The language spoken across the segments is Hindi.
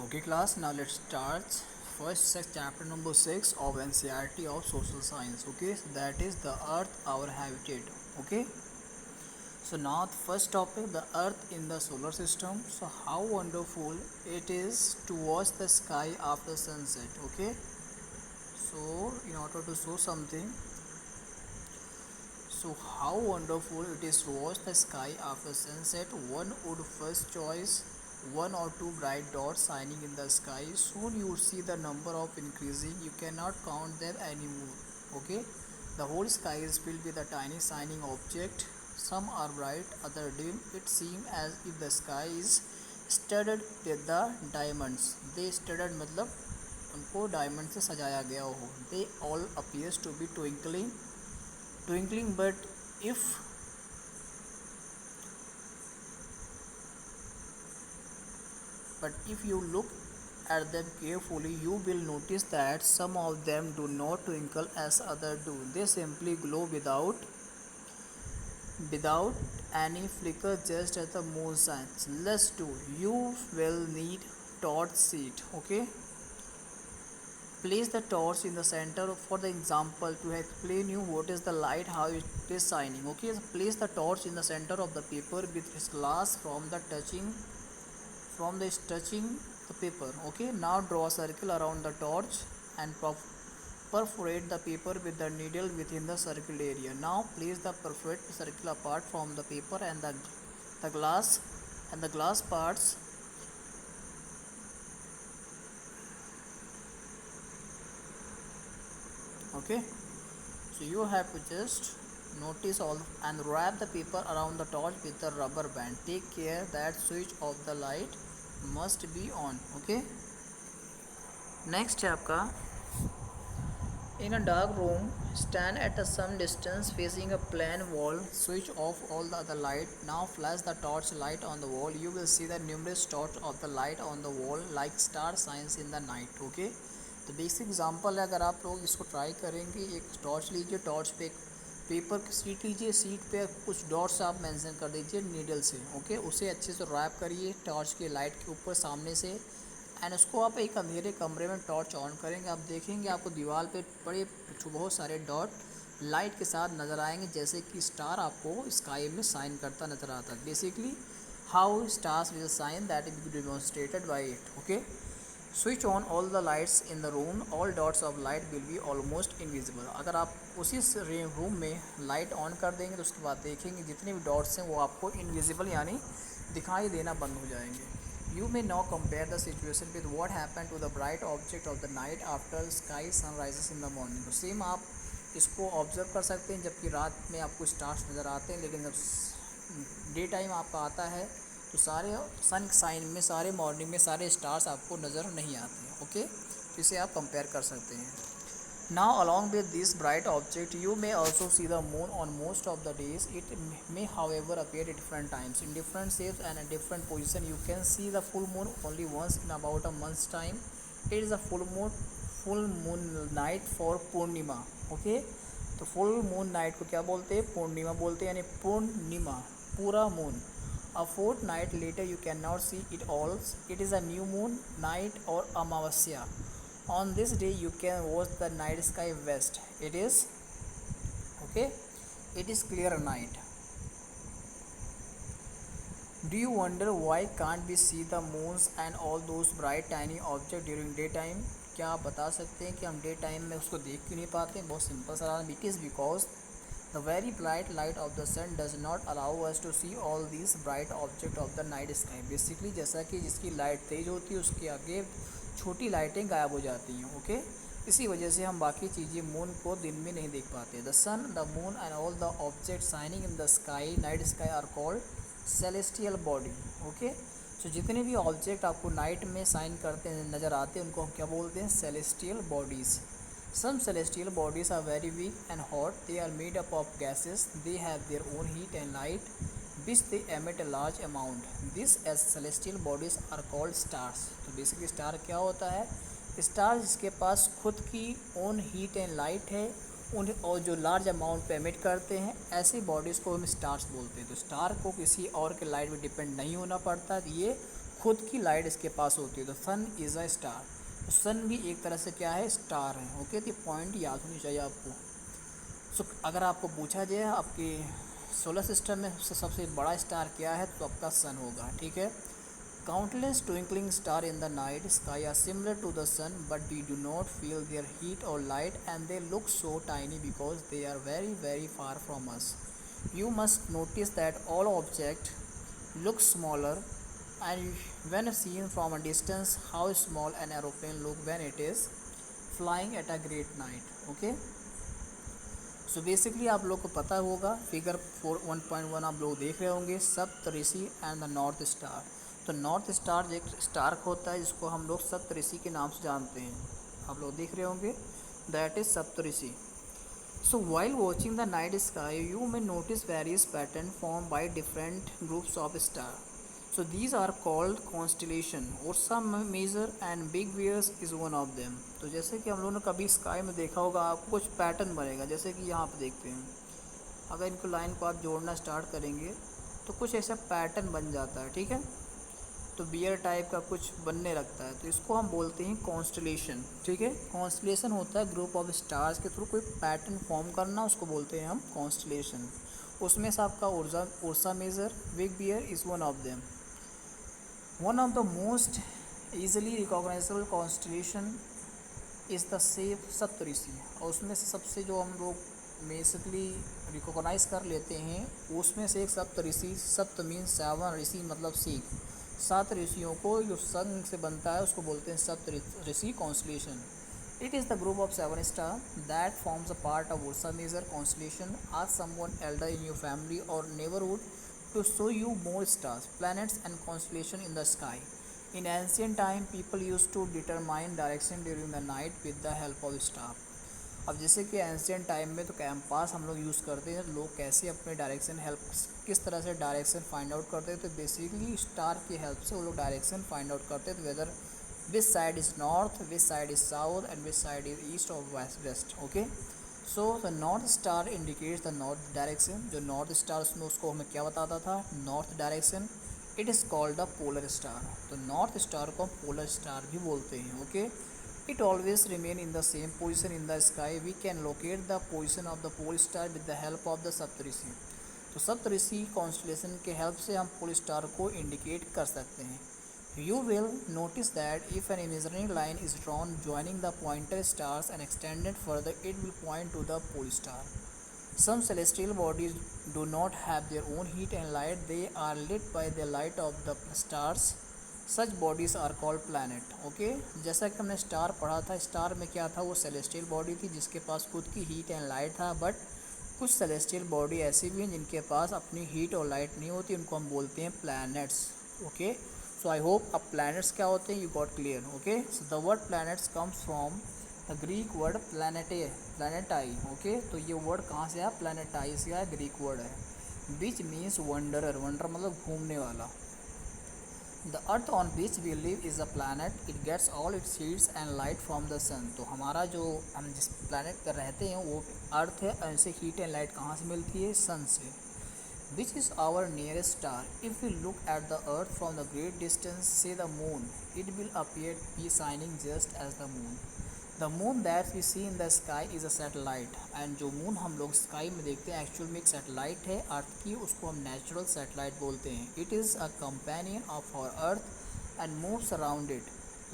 Okay class, now let's start first chapter number 6 of NCERT of social science. Okay, so that is the earth, our habitat. Okay, so now the first topic, the earth in the solar system. So how wonderful it is to watch the sky after sunset. Okay, so in order to show something, so how wonderful it is to watch the sky after sunset. One would first choice one or two bright dots shining in the sky. Soon you would see the number of increasing. You cannot count them anymore. Okay, the whole sky is filled with a tiny shining object. Some are bright, other dim. It seems as if the sky is studded with the diamonds. They studded मतलब उनको डायमंड से सजाया गया हो. They all appears to be twinkling, but if you look at them carefully, you will notice that some of them do not twinkle as others do. They simply glow without any flicker, just as the moon shines. Let's do. You will need torch sheet. Okay, place the torch in the center for the example to explain you what is the light, how it is shining. Okay, so place the torch in the center of the paper with its glass from this touching the paper. Okay, now draw a circle around the torch and perforate the paper with the needle within the circle area. Now place the perforated circle apart from the paper and the glass and the glass parts. Okay, so you have to just notice all and wrap the paper around the torch with a rubber band. Take care that switch of the light must be on. Okay, next है आपका. In a dark room, stand at some distance facing a plain wall. Switch off all the other light. Now flash the torch light on the wall. You will see the numerous dots of the light on the wall like star signs in the night. Okay, तो बेसिक एग्जांपल है. अगर आप लोग इसको ट्राई करेंगे, एक टॉर्च लीजिए, टॉर्च पे पेपर की सीट लीजिए, सीट पे कुछ डॉट्स आप मेंशन कर दीजिए नीडल से. ओके, उसे अच्छे से रैप करिए टॉर्च की लाइट के ऊपर सामने से, एंड उसको आप एक अंधेरे कमरे में टॉर्च ऑन करेंगे. आप देखेंगे आपको दीवार पे बड़े बहुत सारे डॉट लाइट के साथ नज़र आएंगे, जैसे कि स्टार आपको स्काई में साइन करता नज़र आता है. Basically how stars will shine that is demonstrated by it. Okay, switch on all the lights in the room. All dots of light will be almost invisible. अगर आप उसी रूम में लाइट ऑन कर देंगे तो उसके बाद देखेंगे जितने भी डॉट्स हैं वो आपको इनविजिबल यानी दिखाई देना बंद हो जाएंगे. You may now compare the situation with what happened to the bright object of the night after sky sun rises in the morning. तो सेम आप इसको ऑब्जर्व कर सकते हैं. जबकि रात में आपको स्टार्स नज़र आते हैं, लेकिन जब डे टाइम आपका आता है तो सारे सन साइन में, सारे मॉर्निंग में सारे स्टार्स आपको नज़र नहीं आते हैं. ओके, तो इसे आप कंपेयर कर सकते हैं. Now along with this bright object, you may also see the moon on most of the days. It may however appear at different times, in different shapes and in different position. You can see the full moon only once in about a month's time. It is a full moon night for Purnima. Okay, तो full moon night को क्या बोलते हैं? पूर्णिमा बोलते हैं, यानी पूर्णिमा, पूरा moon. A fortnight later you cannot see it all. It is a new moon night or Amavasya. On this day you can watch the night sky west. It is okay, it is clear night. Do you wonder why can't we see the moons and all those bright tiny objects during daytime? क्या आप बता सकते हैं कि हम डे टाइम में उसको देख क्यों नहीं पाते? बहुत सिंपल सा. It is because the very bright light of the sun does not allow us to see all these bright objects of the night sky. Basically जैसा कि जिसकी लाइट तेज़ होती है उसके आगे छोटी लाइटें गायब हो जाती हैं. ओके, इसी वजह से हम बाकी चीज़ें मून को दिन में नहीं देख पाते. The sun, the moon and all the object shining in the sky, night sky, are called celestial body. Okay, so जितने भी ऑब्जेक्ट आपको नाइट में शाइन करते हैं, नज़र आते हैं, उनको हम क्या बोलते हैं? Celestial bodies. Some celestial bodies are very weak and hot. They are made up of gases. They have their own heat and light, which they emit a large amount. These as celestial bodies are called stars. तो बेसिकली स्टार क्या होता है? स्टार जिसके पास खुद की ओन हीट एंड लाइट है उन और जो लार्ज अमाउंट पे एमिट करते हैं, ऐसी बॉडीज़ को हम स्टार्स बोलते हैं. तो स्टार को किसी और के लाइट पे डिपेंड नहीं होना पड़ता, ये खुद की लाइट इसके पास होती है। तो सन इज़ अ स्टार, तो सन भी एक तरह से क्या है, स्टार है। ओके, तो पॉइंट याद होनी चाहिए आपको। सो अगर आपको पूछा जाए आपके सोलर सिस्टम में सबसे बड़ा स्टार क्या है, तो आपका सन होगा। ठीक है। Countless twinkling stars in the night sky are similar to the sun, but we do not feel their heat or light, and they look so tiny because they are very, very far from us. You must notice that all objects look smaller, and when seen from a distance, how small an aeroplane look when it is flying at a great night. Okay. So basically आप लोग को पता होगा, फिगर 1.1 आप लोग देख रहे होंगे, सप्तऋषि एंड द नॉर्थ स्टार। तो नॉर्थ स्टार एक स्टार होता है जिसको हम लोग सप्तऋषि के नाम से जानते हैं, आप लोग देख रहे होंगे, that is Saptarishi. So while watching the night sky, you may notice various patterns formed by different groups of stars. So these are called constellation. Ursa Major and Big Bears is one of them. तो जैसे कि हम लोगों ने कभी स्काई में देखा होगा, आपको कुछ पैटर्न बनेगा, जैसे कि यहाँ पे देखते हैं, अगर इनको लाइन को आप जोड़ना स्टार्ट करेंगे तो कुछ ऐसा पैटर्न बन जाता है। ठीक है। तो बियर टाइप का कुछ बनने लगता है, तो इसको हम बोलते हैं कॉन्स्टलेशन। ठीक है। कॉन्स्टलेशन होता है ग्रुप ऑफ स्टार्स के थ्रू कोई पैटर्न फॉर्म करना, उसको बोलते हैं हम कॉन्स्टलेशन। उसमें से आपका Ursa Major, big bear is one of them. One of the most easily recognizable constellation is the safe Saptarishi, और उसमें से सबसे जो हम लोग बेसिकली रिकॉग्नाइज कर लेते हैं उसमें से एक सप्तऋषि, सप्त मीन्स 7 ऋषि मतलब सीख, 7 ऋषियों को जो संघ से बनता है उसको बोलते हैं Saptarishi constellation. It is the group of 7 star that forms a part of Ursa Major constellation. Ask someone elder in your family और neighbourhood to show you more stars, planets and constellation in the sky. In ancient time, people used to determine direction during the night with the help of star. अब जैसे कि एंशियंट टाइम में तो कैंपास हम लोग यूज़ करते हैं, लोग कैसे अपने डायरेक्शन हेल्प, किस तरह से डायरेक्शन फाइंड आउट करते हैं, तो बेसिकली स्टार की हेल्प से वो लोग डायरेक्शन फाइंड आउट करते हैं, तो whether which side is north, which side is south and which side is east और west. Okay. So the north star indicates the north direction. जो नॉर्थ स्टार उसमें उसको हमें क्या बताता था, north direction. It is called the polar star. तो नॉर्थ स्टार को पोलर स्टार भी बोलते हैं। Okay. It always remain in the same position in the sky. We can locate the position of the pole star with the help of the Saptarishi. तो सप्तऋषि कॉन्स्टलेशन के हेल्प से हम पोल स्टार को इंडिकेट कर सकते हैं। You will notice that if an imaginary line is drawn joining the pointer stars and extended further, it will point to the pole star. Some celestial bodies do not have their own heat and light, they are lit by the light of the stars. Such bodies are called planet. Okay? जैसा कि हमने स्टार पढ़ा था, स्टार में क्या था, वो सेलेस्टियल बॉडी थी जिसके पास खुद की हीट एंड लाइट था, बट कुछ सेलेस्टियल बॉडी ऐसी भी हैं जिनके पास अपनी हीट और लाइट नहीं होती, उनको हम बोलते हैं planets. Okay. So I hope अब प्लैनेट्स क्या होते हैं you got clear. Okay. So the word planets comes from the Greek word planetai. Okay. तो ये वर्ड कहाँ से आया, प्लैनेटाई से आया, ग्रीक वर्ड है। विच मीन्स वंडरर, वंडर मतलब घूमने वाला। The earth on which we live is a planet, it gets all its heats and light from the sun. तो हमारा जो हम जिस प्लानट पर रहते हैं वो अर्थ है, और इसे हीट एंड लाइट कहाँ से मिलती है, सन से। Which is our nearest star? If we look at the earth from the great distance, say the moon, it will appear to be shining just as the moon. The moon that we see in the sky is a satellite, and जो moon हम लोग स्काई में देखते हैं एक्चुअल में एक सैटेलाइट है अर्थ की, उसको हम नेचुरल सैटेलाइट बोलते हैं। It is a companion of our earth and moves around it.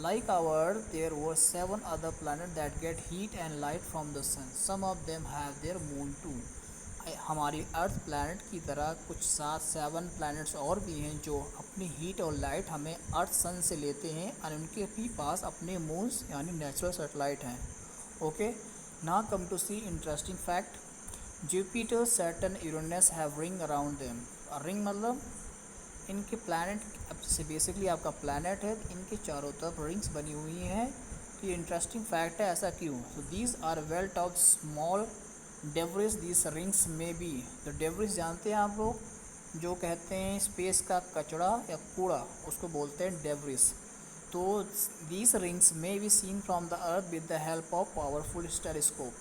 Like our earth, there were 7 other planets that get heat and light from the sun. Some of them have their moon too. हमारी अर्थ प्लैनेट की तरह कुछ 7 प्लैनेट्स और भी हैं जो अपनी हीट और लाइट हमें अर्थ सन से लेते हैं, और उनके भी पास अपने मून्स यानी नेचुरल सैटेलाइट हैं। Okay. Now come to see interesting fact. Jupiter, Saturn, Uranus have ring around them. Ring मतलब इनके प्लैनेट, अब जैसे बेसिकली आपका प्लैनेट है तो इनके चारों तरफ रिंग्स बनी हुई हैं। तो ये इंटरेस्टिंग फैक्ट है, ऐसा क्यों। So these are belt of small debris this rings में बी। तो डेब्रिस जानते हैं आप लोग, जो कहते हैं स्पेस का कचरा या कूड़ा, उसको बोलते हैं डेब्रिस। तो दीज रिंग्स में be seen from the earth with the help of powerful telescope.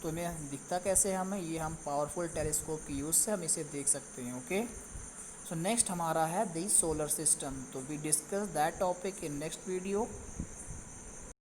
तो इन्हें दिखता कैसे हमें, ये हम पावरफुल टेलीस्कोप की यूज़ से हम इसे देख सकते हैं। ओके। सो नेक्स्ट हमारा है द सोलर सिस्टम, तो we discuss that topic in next video.